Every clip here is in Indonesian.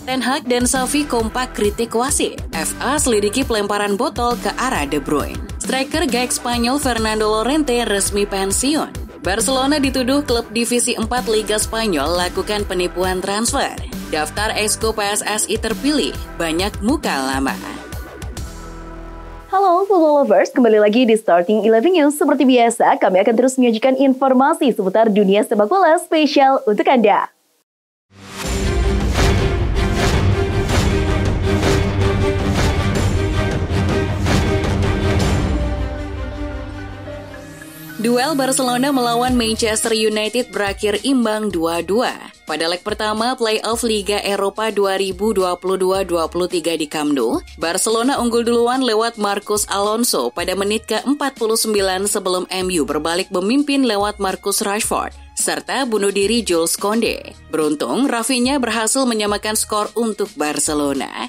Ten Hag dan Xavi kompak kritik wasit. FA selidiki pelemparan botol ke arah De Bruyne. Striker gayek Spanyol Fernando Llorente resmi pensiun. Barcelona dituduh klub divisi 4 Liga Spanyol lakukan penipuan transfer. Daftar Exco PSSI terpilih, banyak muka lama. Halo football lovers, kembali lagi di Starting 11 News. Seperti biasa, kami akan terus menyajikan informasi seputar dunia sepak bola spesial untuk Anda. Duel Barcelona melawan Manchester United berakhir imbang 2-2. Pada leg pertama playoff Liga Eropa 2022-23 di Camp Nou, Barcelona unggul duluan lewat Marcos Alonso pada menit ke-49 sebelum MU berbalik memimpin lewat Marcus Rashford, serta bunuh diri Jules Koundé. Beruntung, Rafinha berhasil menyamakan skor untuk Barcelona.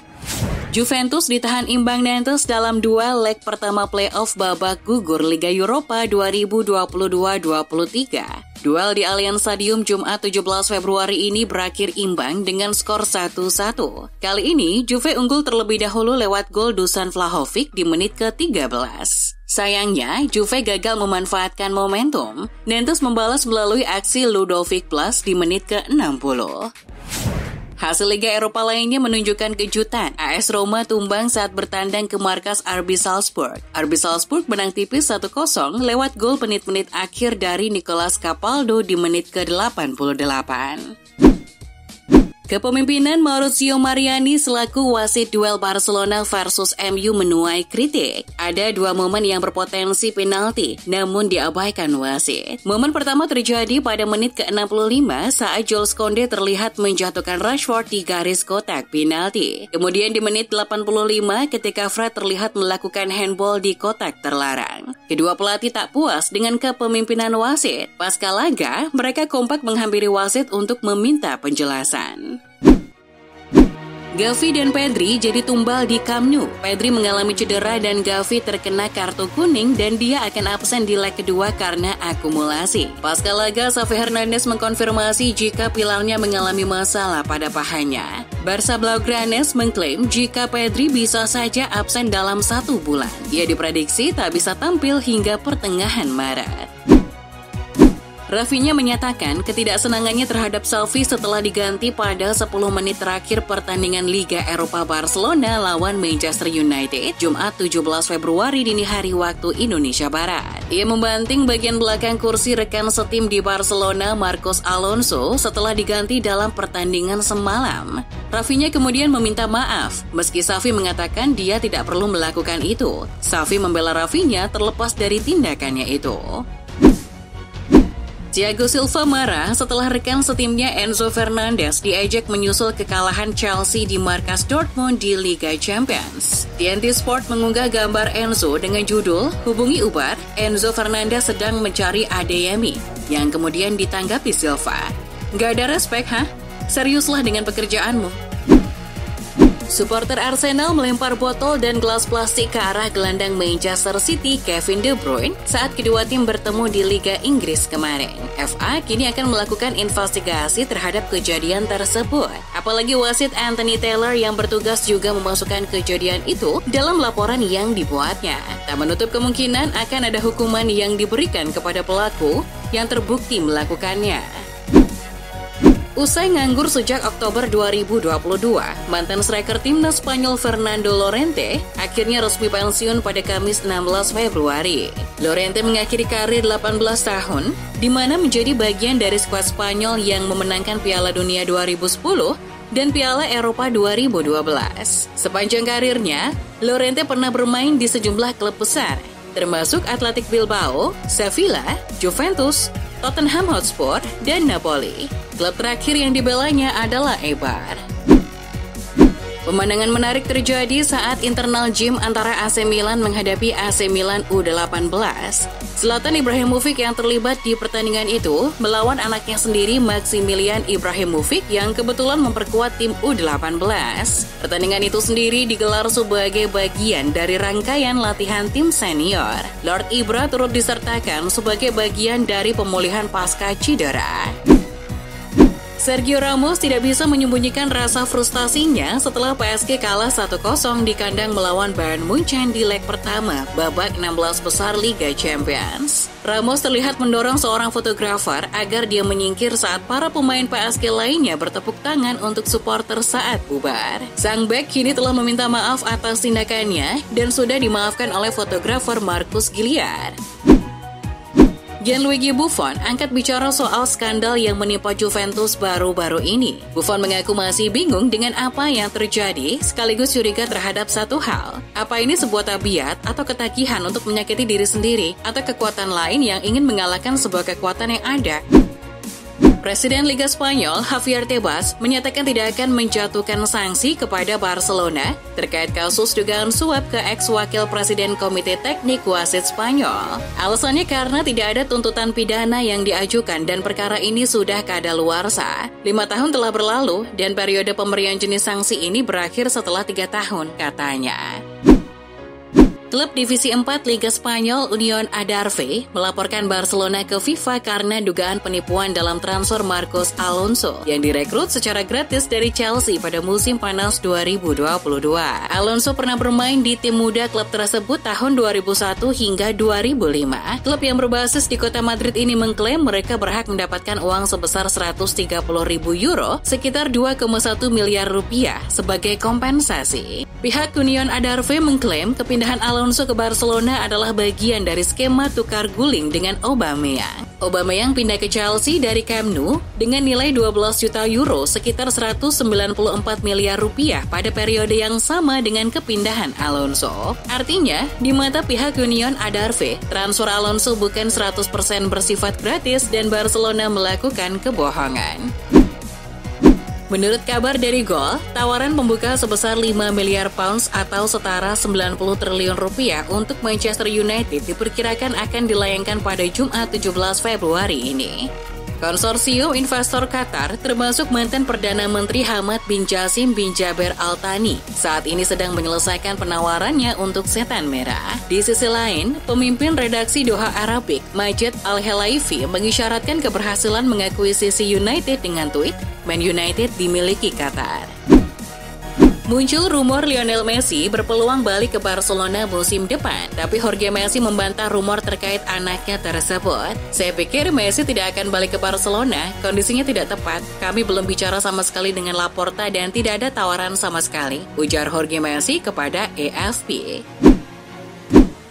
Juventus ditahan imbang Nantes dalam dua leg pertama playoff babak gugur Liga Eropa 2022-23. Duel di Allianz Stadium Jumat 17 Februari ini berakhir imbang dengan skor 1-1. Kali ini, Juve unggul terlebih dahulu lewat gol Dusan Vlahovic di menit ke-13. Sayangnya, Juve gagal memanfaatkan momentum. Nantes membalas melalui aksi Ludovic Blas di menit ke-60. Hasil Liga Eropa lainnya menunjukkan kejutan. AS Roma tumbang saat bertandang ke markas RB Salzburg. RB Salzburg menang tipis 1-0 lewat gol menit-menit akhir dari Nicolas Capaldo di menit ke-88. Kepemimpinan Mauricio Mariani selaku wasit duel Barcelona versus MU menuai kritik. Ada dua momen yang berpotensi penalti, namun diabaikan wasit. Momen pertama terjadi pada menit ke-65 saat Jules Koundé terlihat menjatuhkan Rashford di garis kotak penalti. Kemudian di menit 85 ketika Fred terlihat melakukan handball di kotak terlarang. Kedua pelatih tak puas dengan kepemimpinan wasit. Pasca laga, mereka kompak menghampiri wasit untuk meminta penjelasan. Gavi dan Pedri jadi tumbal di Camp Nou. Pedri mengalami cedera dan Gavi terkena kartu kuning dan dia akan absen di leg kedua karena akumulasi. Pasca laga, Xavi Hernandez mengkonfirmasi jika pilarnya mengalami masalah pada pahanya. Barca Blaugranes mengklaim jika Pedri bisa saja absen dalam 1 bulan. Ia diprediksi tak bisa tampil hingga pertengahan Maret. Rafinha menyatakan ketidaksenangannya terhadap Xavi setelah diganti pada 10 menit terakhir pertandingan Liga Eropa Barcelona lawan Manchester United, Jumat 17 Februari dini hari waktu Indonesia Barat. Ia membanting bagian belakang kursi rekan setim di Barcelona, Marcos Alonso, setelah diganti dalam pertandingan semalam. Rafinha kemudian meminta maaf, meski Xavi mengatakan dia tidak perlu melakukan itu. Xavi membela Rafinha terlepas dari tindakannya itu. Thiago Silva marah setelah rekan setimnya Enzo Fernandez diajak menyusul kekalahan Chelsea di markas Dortmund di Liga Champions. TNT Sport mengunggah gambar Enzo dengan judul "Hubungi Uber, Enzo Fernandez sedang mencari Adeyemi", yang kemudian ditanggapi Silva. "Gak ada respek, hah? Seriuslah dengan pekerjaanmu." Supporter Arsenal melempar botol dan gelas plastik ke arah gelandang Manchester City Kevin De Bruyne saat kedua tim bertemu di Liga Inggris kemarin. FA kini akan melakukan investigasi terhadap kejadian tersebut. Apalagi wasit Anthony Taylor yang bertugas juga memasukkan kejadian itu dalam laporan yang dibuatnya. Tak menutup kemungkinan akan ada hukuman yang diberikan kepada pelaku yang terbukti melakukannya. Usai nganggur sejak Oktober 2022, mantan striker timnas Spanyol Fernando Llorente akhirnya resmi pensiun pada Kamis 16 Februari. Llorente mengakhiri karir 18 tahun, di mana menjadi bagian dari skuad Spanyol yang memenangkan Piala Dunia 2010 dan Piala Eropa 2012. Sepanjang karirnya, Llorente pernah bermain di sejumlah klub besar, termasuk Athletic Bilbao, Sevilla, Juventus, Tottenham Hotspur, dan Napoli. Klub terakhir yang dibelanya adalah Eibar. Pemandangan menarik terjadi saat internal gym antara AC Milan menghadapi AC Milan U18. Zlatan Ibrahimovic yang terlibat di pertandingan itu melawan anaknya sendiri Maximilian Ibrahimovic yang kebetulan memperkuat tim U18. Pertandingan itu sendiri digelar sebagai bagian dari rangkaian latihan tim senior. Lord Ibra turut disertakan sebagai bagian dari pemulihan pasca cedera. Sergio Ramos tidak bisa menyembunyikan rasa frustasinya setelah PSG kalah 1-0 di kandang melawan Bayern Munchen di leg pertama babak 16 besar Liga Champions. Ramos terlihat mendorong seorang fotografer agar dia menyingkir saat para pemain PSG lainnya bertepuk tangan untuk supporter saat bubar. Sang bek kini telah meminta maaf atas tindakannya dan sudah dimaafkan oleh fotografer Marcus Gilliard. Gianluigi Buffon angkat bicara soal skandal yang menimpa Juventus baru-baru ini. Buffon mengaku masih bingung dengan apa yang terjadi, sekaligus curiga terhadap satu hal. Apa ini sebuah tabiat atau ketagihan untuk menyakiti diri sendiri, atau kekuatan lain yang ingin mengalahkan sebuah kekuatan yang ada? Presiden Liga Spanyol, Javier Tebas, menyatakan tidak akan menjatuhkan sanksi kepada Barcelona terkait kasus dugaan suap ke ex-wakil Presiden Komite Teknik Wasit Spanyol. Alasannya karena tidak ada tuntutan pidana yang diajukan dan perkara ini sudah kadaluarsa. 5 tahun telah berlalu dan periode pemberian jenis sanksi ini berakhir setelah 3 tahun, katanya. Klub Divisi 4 Liga Spanyol Union Adarve melaporkan Barcelona ke FIFA karena dugaan penipuan dalam transfer Marcos Alonso yang direkrut secara gratis dari Chelsea pada musim panas 2022. Alonso pernah bermain di tim muda klub tersebut tahun 2001 hingga 2005. Klub yang berbasis di kota Madrid ini mengklaim mereka berhak mendapatkan uang sebesar 130.000 euro, sekitar 2,1 miliar rupiah sebagai kompensasi. Pihak Union Adarve mengklaim kepindahan Alonso ke Barcelona adalah bagian dari skema tukar guling dengan Aubameyang. Aubameyang pindah ke Chelsea dari Camp Nou dengan nilai 12 juta euro, sekitar 194 miliar rupiah pada periode yang sama dengan kepindahan Alonso. Artinya, di mata pihak Union Adarve, transfer Alonso bukan 100% bersifat gratis dan Barcelona melakukan kebohongan. Menurut kabar dari Goal, tawaran pembuka sebesar 5 miliar pounds atau setara 90 triliun rupiah untuk Manchester United diperkirakan akan dilayangkan pada Jumat 17 Februari ini. Konsorsium investor Qatar termasuk mantan Perdana Menteri Hamad bin Jassim bin Jaber Al Thani saat ini sedang menyelesaikan penawarannya untuk setan merah. Di sisi lain, pemimpin redaksi Doha Arabic, Majid Al-Helaifi, mengisyaratkan keberhasilan mengakuisisi United dengan tweet, Man United dimiliki Qatar. Muncul rumor Lionel Messi berpeluang balik ke Barcelona musim depan, tapi Jorge Messi membantah rumor terkait anaknya tersebut. Saya pikir Messi tidak akan balik ke Barcelona, kondisinya tidak tepat. Kami belum bicara sama sekali dengan Laporta dan tidak ada tawaran sama sekali, ujar Jorge Messi kepada AFP.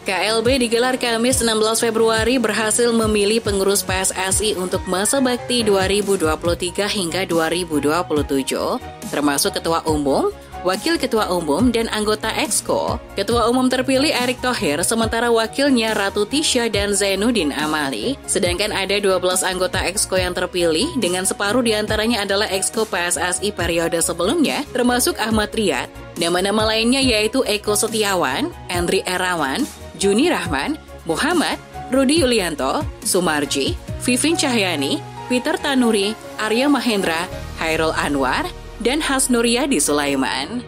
KLB digelar Kamis 16 Februari berhasil memilih pengurus PSSI untuk masa bakti 2023 hingga 2027, termasuk Ketua Umum, Wakil Ketua Umum, dan anggota Exco. Ketua Umum terpilih Erick Thohir, sementara wakilnya Ratu Tisha dan Zainuddin Amali. Sedangkan ada 12 anggota Exco yang terpilih, dengan separuh diantaranya adalah Exco PSSI periode sebelumnya, termasuk Ahmad Riyad. Nama-nama lainnya yaitu Eko Setiawan, Andri Erawan, Juni Rahman, Muhammad, Rudi Yulianto, Sumarji, Vivin Cahyani, Peter Tanuri, Arya Mahendra, Hairul Anwar, dan Hasnuriadi Sulaiman.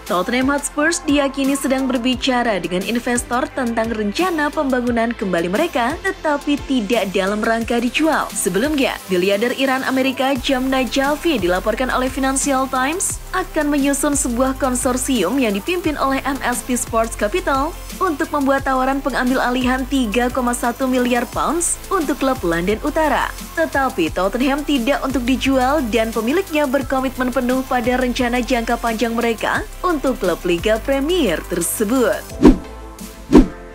Tottenham Hotspur diyakini sedang berbicara dengan investor tentang rencana pembangunan kembali mereka, tetapi tidak dalam rangka dijual. Sebelumnya, miliarder Iran Amerika Jam Najafi dilaporkan oleh Financial Times akan menyusun sebuah konsorsium yang dipimpin oleh MSP Sports Capital untuk membuat tawaran pengambil alihan 3,1 miliar pounds untuk klub London Utara. Tetapi Tottenham tidak untuk dijual dan pemiliknya berkomitmen penuh pada rencana jangka panjang mereka untuk klub Liga Premier tersebut.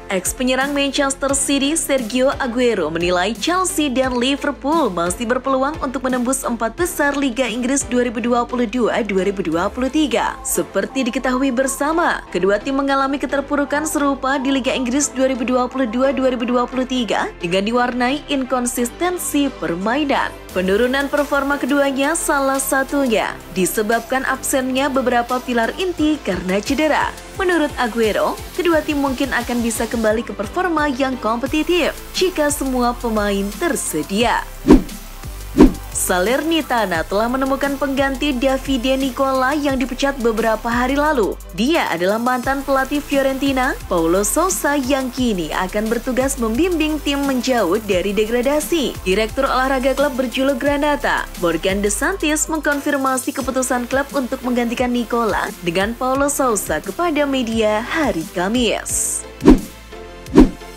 Ex-penyerang Manchester City Sergio Aguero menilai Chelsea dan Liverpool masih berpeluang untuk menembus 4 besar Liga Inggris 2022-2023. Seperti diketahui bersama, kedua tim mengalami keterpurukan serupa di Liga Inggris 2022-2023 dengan diwarnai inkonsistensi permainan. Penurunan performa keduanya salah satunya disebabkan absennya beberapa pilar inti karena cedera. Menurut Aguero, kedua tim mungkin akan bisa kembali ke performa yang kompetitif jika semua pemain tersedia. Salernitana telah menemukan pengganti Davide Nicola yang dipecat beberapa hari lalu. Dia adalah mantan pelatih Fiorentina, Paulo Sousa, yang kini akan bertugas membimbing tim menjauh dari degradasi. Direktur olahraga klub berjuluk Granata, Morgan De Santis, mengkonfirmasi keputusan klub untuk menggantikan Nicola dengan Paulo Sousa kepada media hari Kamis.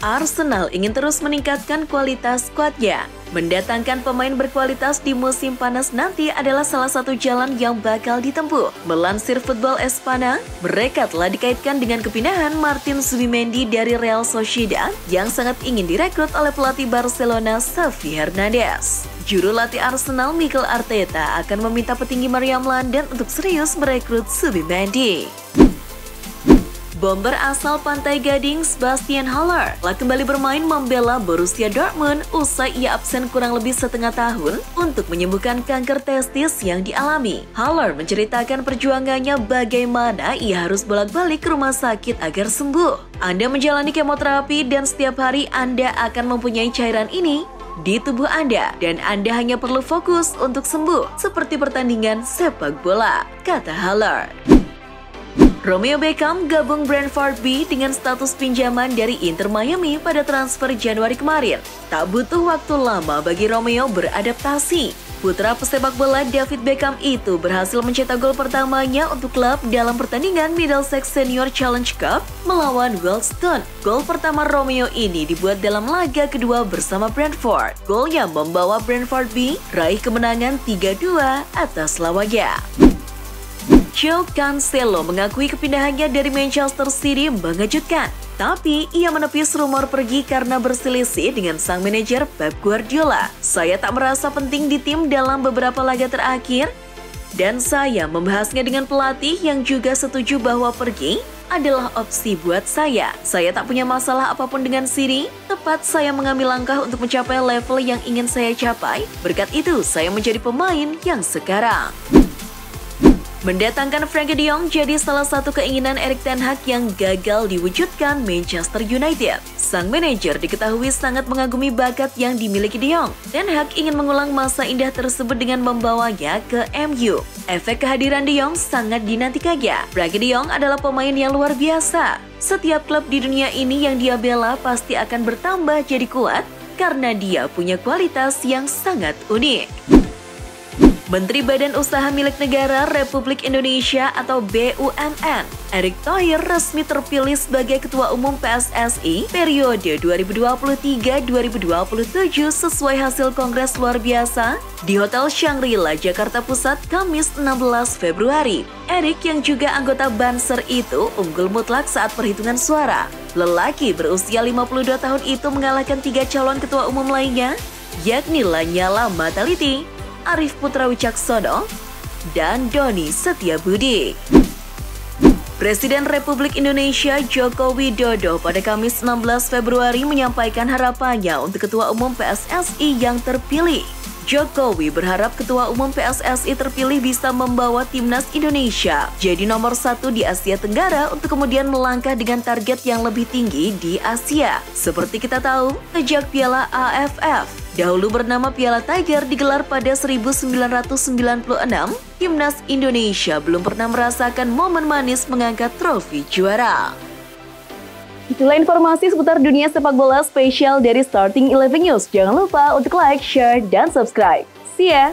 Arsenal ingin terus meningkatkan kualitas skuadnya. Mendatangkan pemain berkualitas di musim panas nanti adalah salah satu jalan yang bakal ditempuh. Melansir Football Espana, mereka telah dikaitkan dengan kepindahan Martin Zubimendi dari Real Sociedad yang sangat ingin direkrut oleh pelatih Barcelona Xavi Hernandez. Juru latih Arsenal Mikel Arteta akan meminta petinggi Meriam London untuk serius merekrut Zubimendi. Bomber asal Pantai Gading Sebastian Haller telah kembali bermain membela Borussia Dortmund usai ia absen kurang lebih setengah tahun untuk menyembuhkan kanker testis yang dialami. Haller menceritakan perjuangannya bagaimana ia harus bolak-balik ke rumah sakit agar sembuh. Anda menjalani kemoterapi dan setiap hari Anda akan mempunyai cairan ini di tubuh Anda dan Anda hanya perlu fokus untuk sembuh seperti pertandingan sepak bola, kata Haller. Romeo Beckham gabung Brentford B dengan status pinjaman dari Inter Miami pada transfer Januari kemarin. Tak butuh waktu lama bagi Romeo beradaptasi. Putra pesepak bola David Beckham itu berhasil mencetak gol pertamanya untuk klub dalam pertandingan Middlesex Senior Challenge Cup melawan Wealdstone. Gol pertama Romeo ini dibuat dalam laga kedua bersama Brentford. Golnya membawa Brentford B raih kemenangan 3-2 atas lawannya. Joao Cancelo mengakui kepindahannya dari Manchester City mengejutkan. Tapi ia menepis rumor pergi karena berselisih dengan sang manajer Pep Guardiola. Saya tak merasa penting di tim dalam beberapa laga terakhir. Dan saya membahasnya dengan pelatih yang juga setuju bahwa pergi adalah opsi buat saya. Saya tak punya masalah apapun dengan City. Tepat saya mengambil langkah untuk mencapai level yang ingin saya capai. Berkat itu saya menjadi pemain yang sekarang. Mendatangkan Frenkie de Jong jadi salah satu keinginan Erik ten Hag yang gagal diwujudkan Manchester United. Sang manajer diketahui sangat mengagumi bakat yang dimiliki de Jong. Ten Hag ingin mengulang masa indah tersebut dengan membawanya ke MU. Efek kehadiran de Jong sangat dinantikannya. Frenkie de Jong adalah pemain yang luar biasa. Setiap klub di dunia ini yang dia bela pasti akan bertambah jadi kuat karena dia punya kualitas yang sangat unik. Menteri Badan Usaha Milik Negara Republik Indonesia atau BUMN, Erick Thohir resmi terpilih sebagai Ketua Umum PSSI periode 2023-2027 sesuai hasil Kongres Luar Biasa di Hotel Shangri-La, Jakarta Pusat, Kamis 16 Februari. Erick yang juga anggota Banser itu unggul mutlak saat perhitungan suara. Lelaki berusia 52 tahun itu mengalahkan 3 calon ketua umum lainnya, yakni Lanyala Mataliti, Arif Putra Wicaksono, dan Doni Setiabudi. Presiden Republik Indonesia Joko Widodo pada Kamis 16 Februari menyampaikan harapannya untuk Ketua Umum PSSI yang terpilih. Jokowi berharap Ketua Umum PSSI terpilih bisa membawa timnas Indonesia jadi nomor 1 di Asia Tenggara untuk kemudian melangkah dengan target yang lebih tinggi di Asia. Seperti kita tahu, sejak Piala AFF, dahulu bernama Piala Tiger digelar pada 1996, timnas Indonesia belum pernah merasakan momen manis mengangkat trofi juara. Itulah informasi seputar dunia sepak bola spesial dari Starting 11 News. Jangan lupa untuk like, share, dan subscribe. See ya!